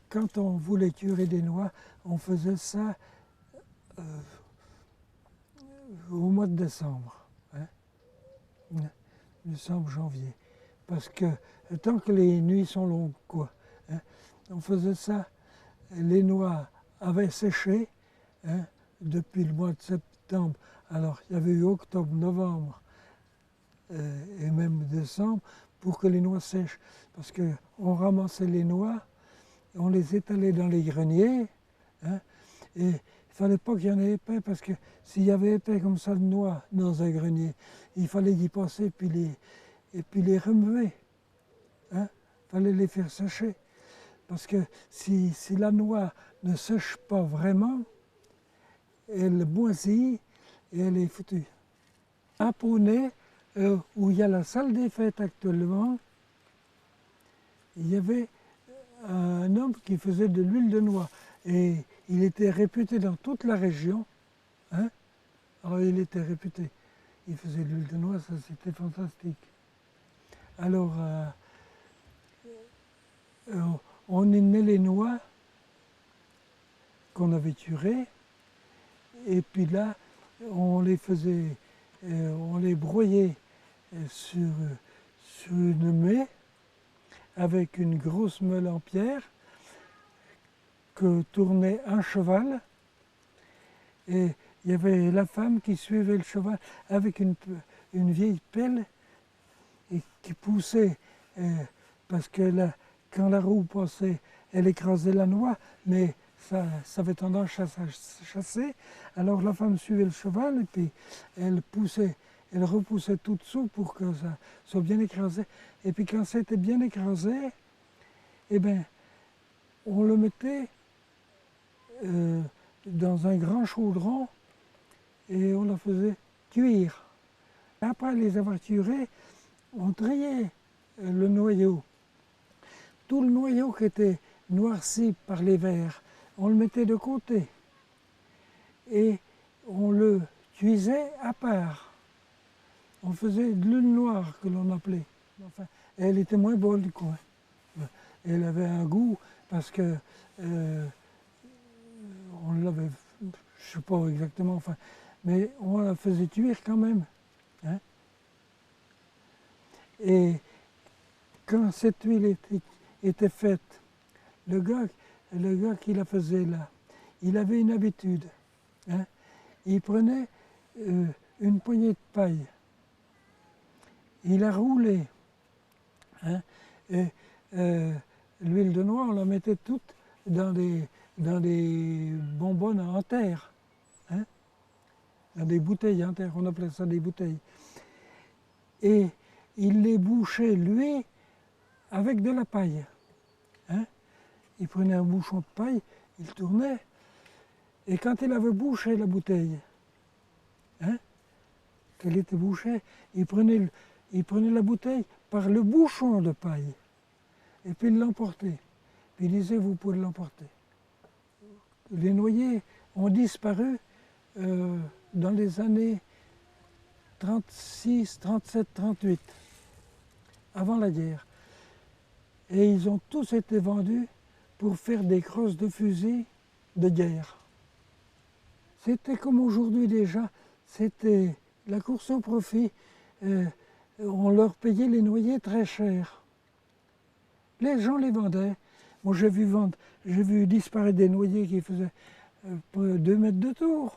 quand on voulait curer des noix, on faisait ça au mois de décembre, hein, décembre, janvier. Parce que tant que les nuits sont longues, quoi, hein, on faisait ça, les noix avaient séché hein, depuis le mois de septembre. Alors, il y avait eu octobre, novembre et même décembre pour que les noix sèchent. Parce qu'on ramassait les noix, on les étalait dans les greniers, hein, et il ne fallait pas qu'il y en ait épais, parce que s'il y avait épais comme ça de noix dans un grenier, il fallait y passer et puis les remuer. Hein. Il fallait les faire sécher. Parce que si la noix ne sèche pas vraiment, elle moisit et elle est foutue. À Poney, où il y a la salle des fêtes actuellement, il y avait un homme qui faisait de l'huile de noix. Et il était réputé dans toute la région. Hein. Alors il était réputé. Il faisait de l'huile de noix, ça c'était fantastique. Alors, on émenait les noix qu'on avait turées, et puis là, on les faisait, on les broyait sur une mée avec une grosse meule en pierre que tournait un cheval, et il y avait la femme qui suivait le cheval avec une vieille pelle et qui poussait, parce que quand la roue passait, elle écrasait la noix, mais ça avait tendance à chasser. Alors la femme suivait le cheval et puis elle poussait, elle repoussait tout dessous pour que ça soit bien écrasé. Et puis quand c'était bien écrasé, eh bien, on le mettait dans un grand chaudron et on le faisait cuire. Après les avoir curés, on triait le noyau. Tout le noyau qui était noirci par les vers, on le mettait de côté et on le cuisait à part. On faisait de l'huile noire que l'on appelait. Enfin, elle était moins bonne, quoi. Elle avait un goût parce que on l'avait, je sais pas exactement, enfin, mais on la faisait cuire quand même. Hein. Et quand cette huile était faite, le gars qui la faisait là, il avait une habitude. Hein. Il prenait une poignée de paille, il la roulait. Hein, et l'huile de noix, on la mettait toute dans des bonbonnes en terre, hein, dans des bouteilles en terre, on appelait ça des bouteilles. Et il les bouchait, lui, avec de la paille. Hein. Il prenait un bouchon de paille, il tournait, et quand il avait bouché la bouteille, hein, qu'elle était bouchée, il prenait la bouteille par le bouchon de paille, et puis il l'emportait. Puis il disait, vous pouvez l'emporter. Les noyers ont disparu dans les années 36, 37, 38, avant la guerre. Et ils ont tous été vendus pour faire des crosses de fusils de guerre. C'était comme aujourd'hui déjà, c'était la course au profit. On leur payait les noyers très cher. Les gens les vendaient. Moi j'ai vu disparaître des noyers qui faisaient 2 mètres de tour.